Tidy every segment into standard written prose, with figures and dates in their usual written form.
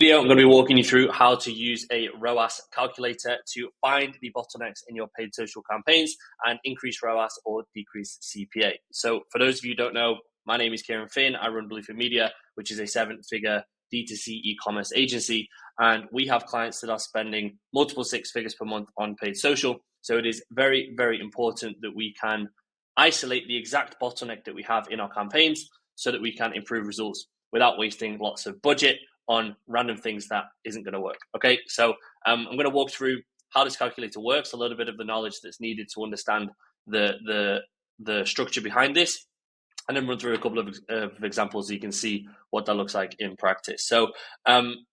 Video, I'm going to be walking you through how to use a ROAS calculator to find the bottlenecks in your paid social campaigns and increase ROAS or decrease CPA. So for those of you who don't know, my name is Kieran Finn. I run Bluefin Media, which is a 7-figure D2C e-commerce agency. And we have clients that are spending multiple 6 figures per month on paid social. So it is very, very important that we can isolate the exact bottleneck that we have in our campaigns so that we can improve results without wasting lots of budget on random things that isn't going to work. Okay, so I'm going to walk through how this calculator works, a little bit of the knowledge that's needed to understand the structure behind this, and then run through a couple of examples so you can see what that looks like in practice. So when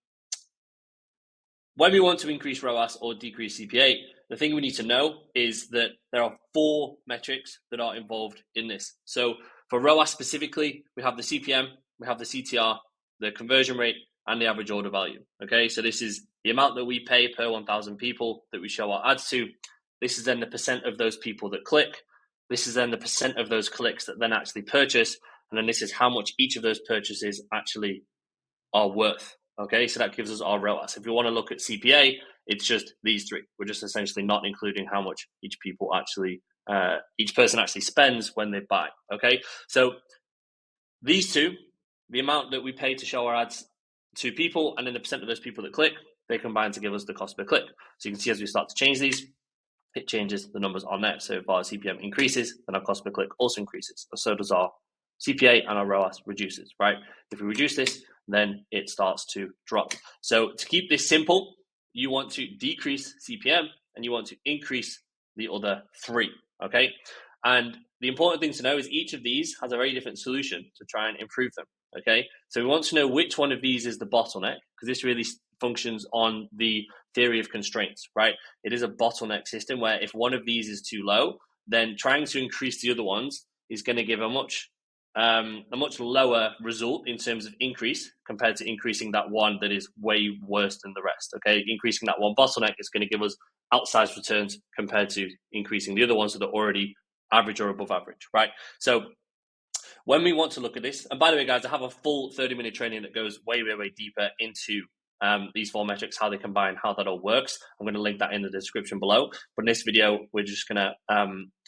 we want to increase ROAS or decrease CPA, the thing we need to know is that there are 4 metrics that are involved in this. So for ROAS specifically, we have the CPM, we have the CTR, the conversion rate, and the average order value. Okay, so this is the amount that we pay per 1,000 people that we show our ads to. This is then the percent of those people that click. This is then the percent of those clicks that then actually purchase. And then this is how much each of those purchases actually are worth. Okay, so that gives us our ROAS. If you want to look at CPA, it's just these 3. We're just essentially not including how much each person actually spends when they buy. Okay, so these 2, the amount that we pay to show our ads to people, and then the percent of those people that click, they combine to give us the cost per click. So you can see as we start to change these, it changes the numbers on there. So if our CPM increases, then our cost per click also increases. So does our CPA, and our ROAS reduces, right? If we reduce this, then it starts to drop. So to keep this simple, you want to decrease CPM and you want to increase the other 3, okay? And the important thing to know is each of these has a very different solution to try and improve them. Okay, so we want to know which one of these is the bottleneck, because this really functions on the theory of constraints, right? It is a bottleneck system where if one of these is too low, then trying to increase the other ones is going to give a much lower result in terms of increase compared to increasing that one that is way worse than the rest. Okay, increasing that one bottleneck is going to give us outsized returns compared to increasing the other ones that are already average or above average, right? So when we want to look at this, and by the way, guys, I have a full 30-minute training that goes way, way, way deeper into these 4 metrics, how they combine, how that all works. I'm going to link that in the description below. But in this video, we're just going to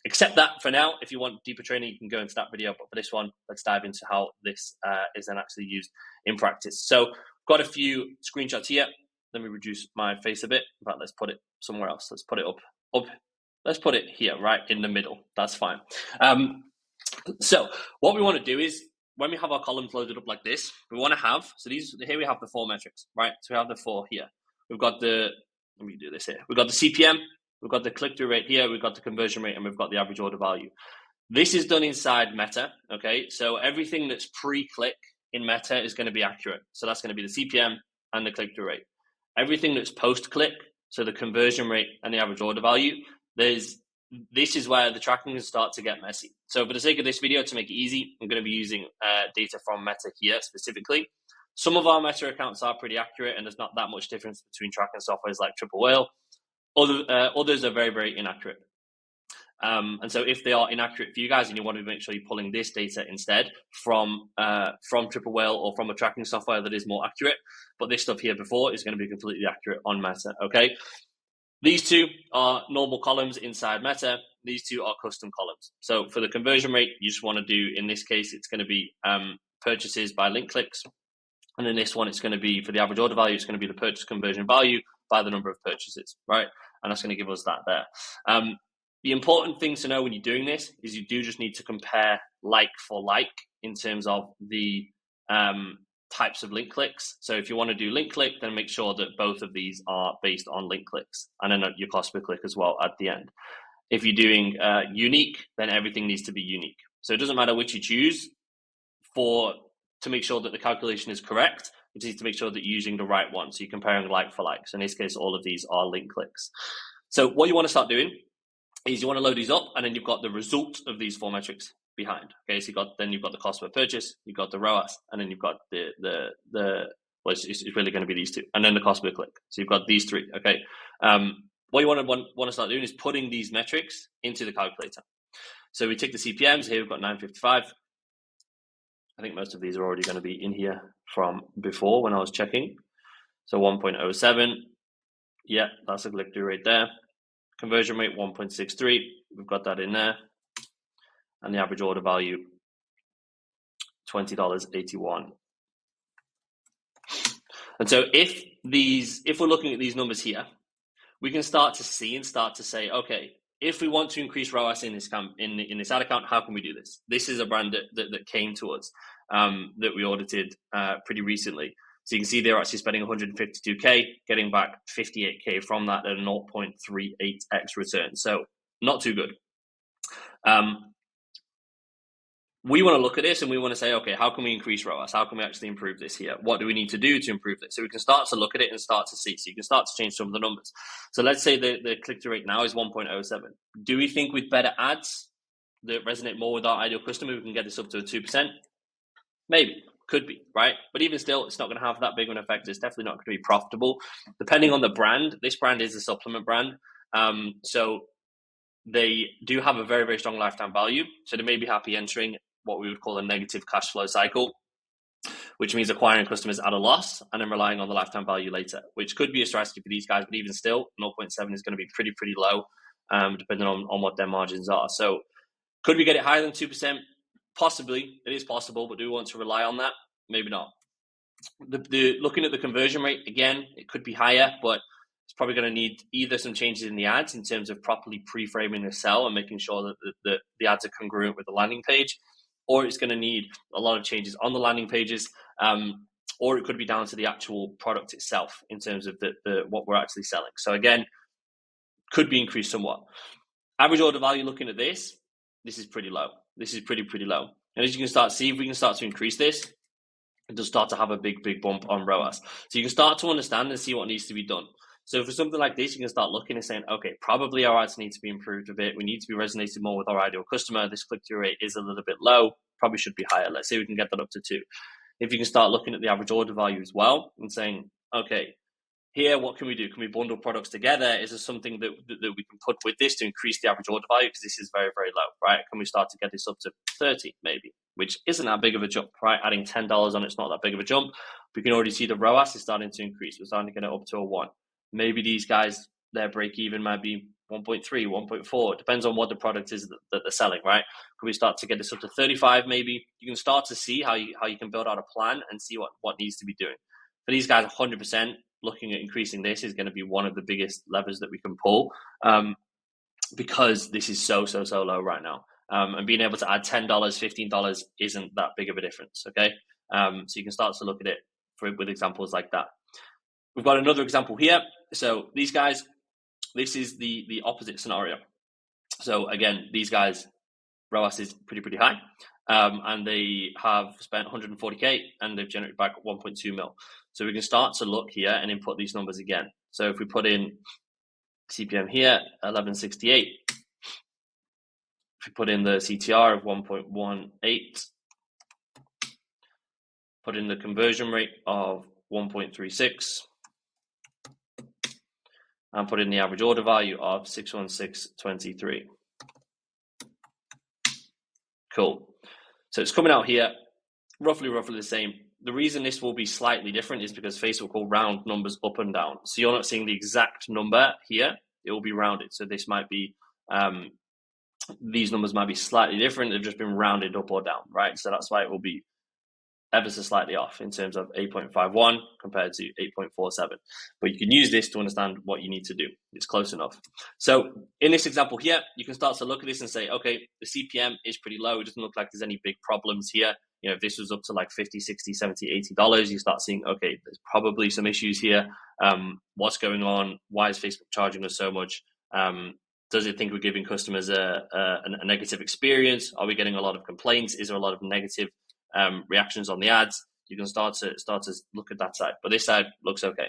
accept that for now. If you want deeper training, you can go into that video. But for this one, let's dive into how this is then actually used in practice. So got a few screenshots here. Let me reduce my face a bit. In fact, let's put it somewhere else. Let's put it up. Let's put it here, right in the middle. That's fine. So what we want to do is when we have our columns loaded up like this, we want to have, so here we have the 4 metrics, right? So we have the 4 here. We've got let me do this here. We've got the CPM, we've got the click-through rate here, we've got the conversion rate, and we've got the average order value. This is done inside Meta, okay? So everything that's pre-click in Meta is going to be accurate. So that's going to be the CPM and the click-through rate. Everything that's post-click, so the conversion rate and the average order value, this is where the tracking can start to get messy. So for the sake of this video, to make it easy, I'm going to be using data from Meta here specifically. Some of our Meta accounts are pretty accurate, and there's not that much difference between tracking softwares like Triple Whale. Others are very, very inaccurate. And so if they are inaccurate for you guys and you want to make sure you're pulling this data instead from Triple Whale or from a tracking software that is more accurate, but this stuff here before is going to be completely accurate on Meta, okay? These 2 are normal columns inside Meta. These 2 are custom columns. So for the conversion rate, you just want to do, in this case, it's going to be purchases by link clicks. And in this one, it's going to be, for the average order value, it's going to be the purchase conversion value by the number of purchases, right? And that's going to give us that there. The important thing to know when you're doing this is you do just need to compare like for like in terms of the types of link clicks. So if you want to do link click, then make sure that both of these are based on link clicks, and then your cost per click as well at the end. If you're doing unique, then everything needs to be unique. So it doesn't matter which you choose to make sure that the calculation is correct. You need to make sure that you're using the right one. So you're comparing like for like. So in this case, all of these are link clicks. So what you want to start doing is you want to load these up, and then you've got the result of these 4 metrics behind. Okay, so you've got the cost per purchase, you've got the ROAS, and then you've got it's really going to be these 2, and then the cost per click. So you've got these 3. Okay, what you want to start doing is putting these metrics into the calculator. So we take the CPMs here. We've got 955. I think most of these are already going to be in here from before when I was checking. So 1.07. Yeah, that's a click-through rate there. Conversion rate 1.63. We've got that in there. And the average order value, $20.81. And so if we're looking at these numbers here, we can start to see and start to say, okay, if we want to increase ROAS in this in this ad account, how can we do this? This is a brand that came to us that we audited pretty recently. So you can see they're actually spending 152K, getting back 58K from that at a 0.38x return. So not too good. We want to look at this and we want to say, okay, how can we increase ROAS? How can we actually improve this here? What do we need to do to improve this? So we can start to look at it and start to see. So you can start to change some of the numbers. So let's say the click-through rate now is 1.07. Do we think with better ads that resonate more with our ideal customer, we can get this up to a 2%? Maybe, could be, right? But even still, it's not going to have that big of an effect. It's definitely not going to be profitable. Depending on the brand, this brand is a supplement brand. So they do have a very, very strong lifetime value. So they may be happy entering what we would call a negative cash flow cycle, which means acquiring customers at a loss and then relying on the lifetime value later, which could be a strategy for these guys, but even still, 0.7 is going to be pretty low, depending on what their margins are. So could we get it higher than 2%? Possibly, it is possible, but do we want to rely on that? Maybe not. Looking at the conversion rate, again, it could be higher, but it's probably going to need either some changes in the ads in terms of properly pre-framing the sell and making sure that the ads are congruent with the landing page, or it's going to need a lot of changes on the landing pages, or it could be down to the actual product itself in terms of what we're actually selling. So again, could be increased somewhat. Average order value, looking at this is pretty low. This is pretty low. And as you can start to see, if we can start to increase this, it does start to have a big bump on ROAS. So you can start to understand and see what needs to be done. So for something like this, you can start looking and saying, okay, probably our ads need to be improved a bit. We need to be resonating more with our ideal customer. This click-through rate is a little bit low, probably should be higher. Let's say we can get that up to 2. If you can start looking at the average order value as well and saying, okay, here, what can we do? Can we bundle products together? Is there something that we can put with this to increase the average order value? Because this is very, very low, right? Can we start to get this up to 30 maybe, which isn't that big of a jump, right? Adding $10 on it's not that big of a jump. We can already see the ROAS is starting to increase. We're starting to get it up to a 1. Maybe these guys, their break even might be 1.3, 1.4. Depends on what the product is that they're selling, right? Can we start to get this up to 35 maybe? You can start to see how you can build out a plan and see what needs to be doing. For these guys, 100%, looking at increasing this is going to be one of the biggest levers that we can pull, because this is so low right now. And being able to add $10, $15 isn't that big of a difference, okay? So you can start to look at it with examples like that. We've got another example here. So these guys, this is the opposite scenario. So again, these guys, ROAS is pretty high, and they have spent 140K and they've generated back 1.2 mil. So we can start to look here and input these numbers again. So if we put in CPM here, 1168, if we put in the CTR of 1.18, put in the conversion rate of 1.36, and put in the average order value of 616.23. Cool. So it's coming out here roughly the same. The reason this will be slightly different is because Facebook will round numbers up and down. So you're not seeing the exact number here. It will be rounded. So this might be, these numbers might be slightly different. They've just been rounded up or down, right? So that's why it will be ever so slightly off in terms of 8.51 compared to 8.47. But you can use this to understand what you need to do. It's close enough. So in this example here, you can start to look at this and say, okay, the CPM is pretty low. It doesn't look like there's any big problems here. You know, if this was up to like $50, $60, $70, $80, you start seeing, okay, there's probably some issues here. What's going on? Why is Facebook charging us so much? Does it think we're giving customers a negative experience? Are we getting a lot of complaints? Is there a lot of negative reactions on the ads? You can start to look at that side, but this side looks okay.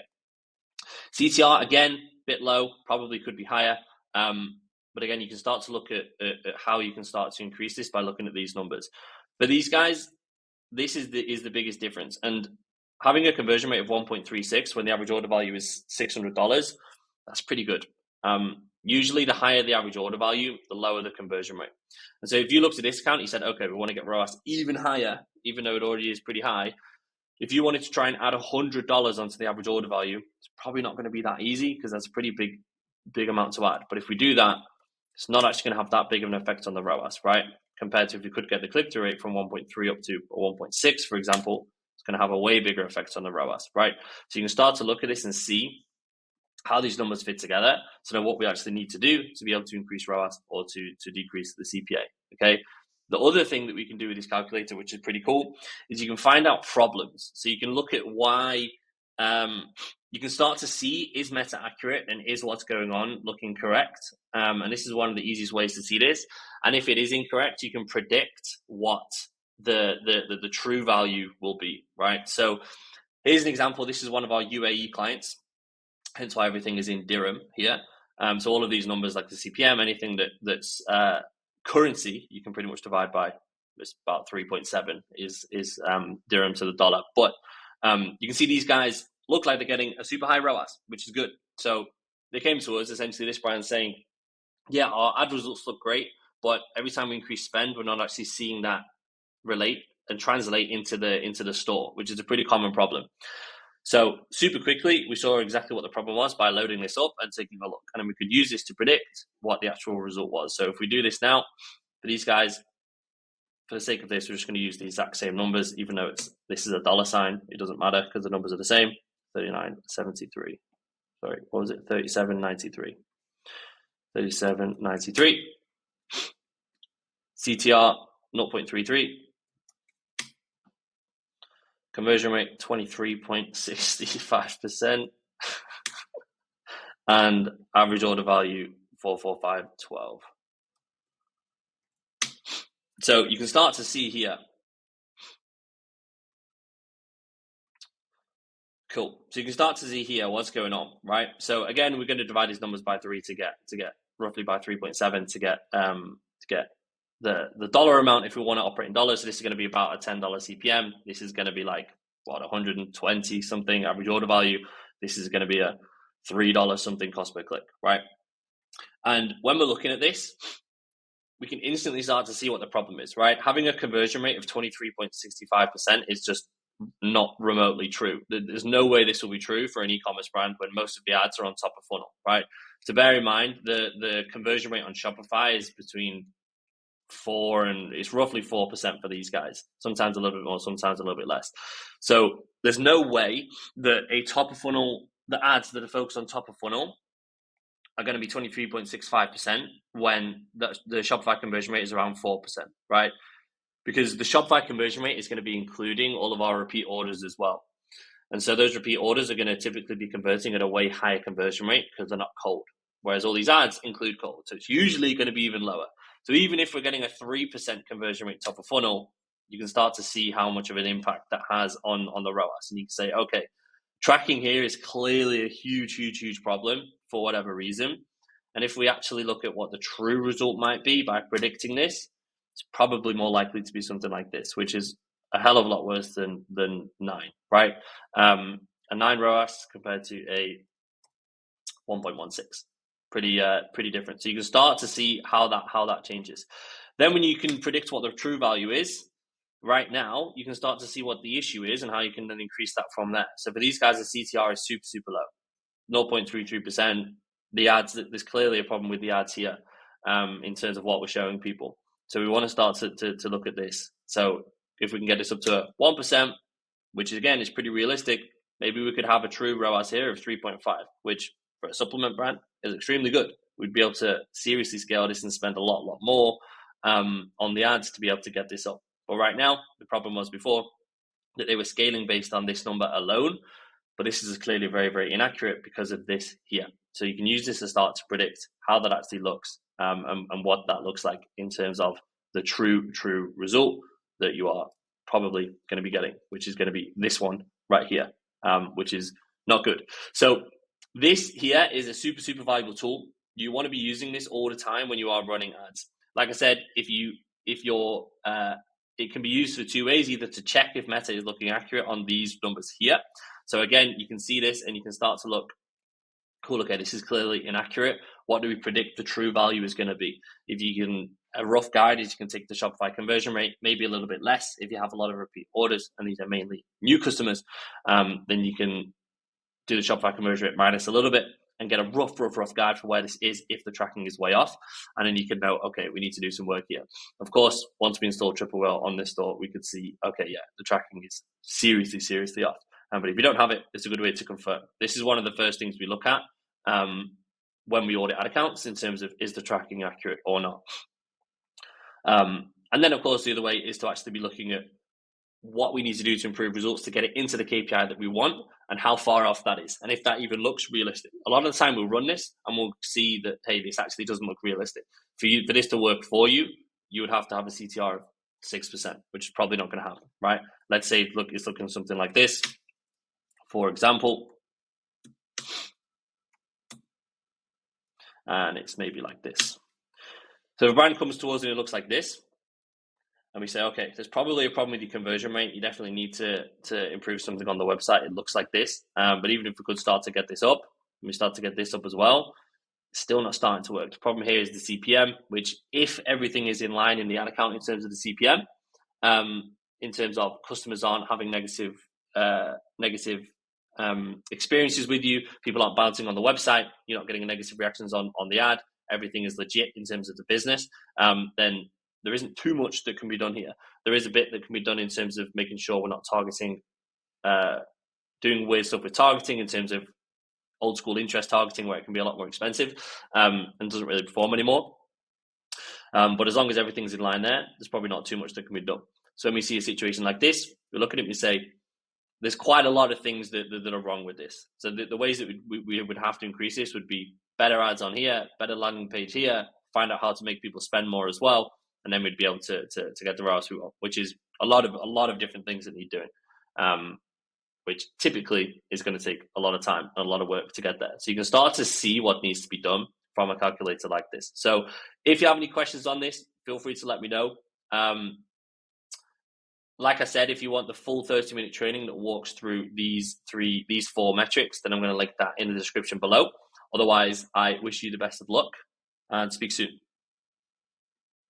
CTR again, bit low, probably could be higher, but again, you can start to look at how you can start to increase this by looking at these numbers. For these guys, this is the biggest difference, and having a conversion rate of 1.36 when the average order value is $600, that's pretty good. Usually the higher the average order value, the lower the conversion rate. And so if you looked at this account, you said, okay, we want to get ROAS even higher, even though it already is pretty high. If you wanted to try and add $100 onto the average order value, it's probably not going to be that easy because that's a pretty big amount to add. But if we do that, it's not actually going to have that big of an effect on the ROAS, right? Compared to if you could get the click-through rate from 1.3 up to 1.6, for example, it's going to have a way bigger effect on the ROAS, right? So you can start to look at this and see how these numbers fit together to know what we actually need to do to be able to increase ROAS or to decrease the CPA, okay? The other thing that we can do with this calculator, which is pretty cool, is you can find out problems. So you can look at why, you can start to see, is Meta accurate and is what's going on looking correct? And this is one of the easiest ways to see this. And if it is incorrect, you can predict what the true value will be, right? So here's an example. This is one of our UAE clients, hence why everything is in dirham here. So all of these numbers, like the CPM, anything that's currency, you can pretty much divide by, it's about 3.7 is dirham to the dollar. But you can see these guys look like they're getting a super high ROAS, which is good. So they came to us, essentially this brand saying, yeah, our ad results look great, but every time we increase spend, we're not actually seeing that relate and translate into the store, which is a pretty common problem. So super quickly, we saw exactly what the problem was by loading this up and taking a look. And then we could use this to predict what the actual result was. So if we do this now, for these guys, for the sake of this, we're just going to use the exact same numbers, even though this is a dollar sign. It doesn't matter because the numbers are the same. 39.73. Sorry, what was it? 37.93. 37.93. CTR 0.33. Conversion rate 23.65%. And average order value 445.12. So you can start to see here. Cool. So you can start to see here what's going on, right? So again, we're going to divide these numbers by 3 to get roughly by 3.7 to get the dollar amount if we want to operate in dollars. So this is going to be about a $10 CPM. This is going to be like what, 120 something average order value. This is going to be a $3 something cost per click, right? And when we're looking at this, we can instantly start to see what the problem is, right? Having a conversion rate of 23.65% is just not remotely true. There's no way this will be true for an e-commerce brand when most of the ads are on top of funnel, right? So bear in mind, the conversion rate on Shopify is between 4 and it's roughly 4% for these guys. Sometimes a little bit more, sometimes a little bit less. So there's no way that a top of funnel, the ads that are focused on top of funnel are going to be 23.65% when the Shopify conversion rate is around 4%, right? Because the Shopify conversion rate is going to be including all of our repeat orders as well. And so those repeat orders are going to typically be converting at a way higher conversion rate because they're not cold. Whereas all these ads include cold. So it's usually going to be even lower. So even if we're getting a 3% conversion rate top of funnel, you can start to see how much of an impact that has on the ROAS. And you can say, okay, tracking here is clearly a huge problem for whatever reason. And if we actually look at what the true result might be by predicting this, it's probably more likely to be something like this, which is a hell of a lot worse than 9, right? A 9 ROAS compared to a 1.16. Pretty different. So you can start to see how that changes. Then when you can predict what the true value is, right now, you can start to see what the issue is and how you can then increase that from there. So for these guys, the CTR is super low, 0.33%. The ads, there's clearly a problem with the ads here in terms of what we're showing people. So we want to start to look at this. So if we can get this up to 1%, which again is pretty realistic, maybe we could have a true ROAS here of 3.5, which for a supplement brand is extremely good. We'd be able to seriously scale this and spend a lot more on the ads to be able to get this up. But right now, the problem was before that they were scaling based on this number alone, but this is clearly very inaccurate because of this here. So you can use this to start to predict how that actually looks and what that looks like in terms of the true result that you are probably going to be getting, which is going to be this one right here, which is not good. So this here is a super valuable tool. You want to be using this all the time when you are running ads. Like I said, if you're it can be used for 2 ways, either to check if Meta is looking accurate on these numbers here. So again, you can see this and you can start to look, cool, okay, this is clearly inaccurate. What do we predict the true value is going to be? If you can a rough guide is you can take the Shopify conversion rate, maybe a little bit less if you have a lot of repeat orders, and these are mainly new customers. Then you can do the Shopify conversion rate minus a little bit and get a rough guide for where this is if the tracking is way off. And then you can know, okay, we need to do some work here. Of course, once we install Triple Whale on this store, we could see, okay, yeah, the tracking is seriously off. But if you don't have it, it's a good way to confirm. This is one of the first things we look at when we audit ad accounts in terms of, is the tracking accurate or not? And then, of course, the other way is to actually be looking at what we need to do to improve results to get it into the KPI that we want and how far off that is. And if that even looks realistic. A lot of the time we'll run this and we'll see that, hey, this actually doesn't look realistic. For this to work for you, you would have to have a CTR of 6%, which is probably not going to happen, right? Let's say, look, it's looking something like this, for example. And it's maybe like this. So if a brand comes towards and it looks like this, and we say, okay, there's probably a problem with your conversion rate. You definitely need to improve something on the website. It looks like this. But even if we could start to get this up, and we start to get this up as well, it's still not starting to work. The problem here is the CPM, which if everything is in line in the ad account in terms of the CPM, in terms of customers aren't having negative experiences with you, people aren't bouncing on the website, you're not getting negative reactions on the ad, everything is legit in terms of the business, then there isn't too much that can be done here. There is a bit that can be done in terms of making sure we're not targeting, doing weird stuff with targeting in terms of old school interest targeting where it can be a lot more expensive and doesn't really perform anymore. But as long as everything's in line there's probably not too much that can be done. So when we see a situation like this, we look at it and we say, there's quite a lot of things that are wrong with this. So the ways that we would have to increase this would be better ads on here, better landing page here, find out how to make people spend more as well. And then we'd be able to get the ROAS we want, which is a lot of different things that need doing, which typically is going to take a lot of time and a lot of work to get there. So you can start to see what needs to be done from a calculator like this. So if you have any questions on this, feel free to let me know. Like I said, if you want the full 30-minute training that walks through these 4 metrics, then I'm going to link that in the description below. Otherwise, I wish you the best of luck and speak soon.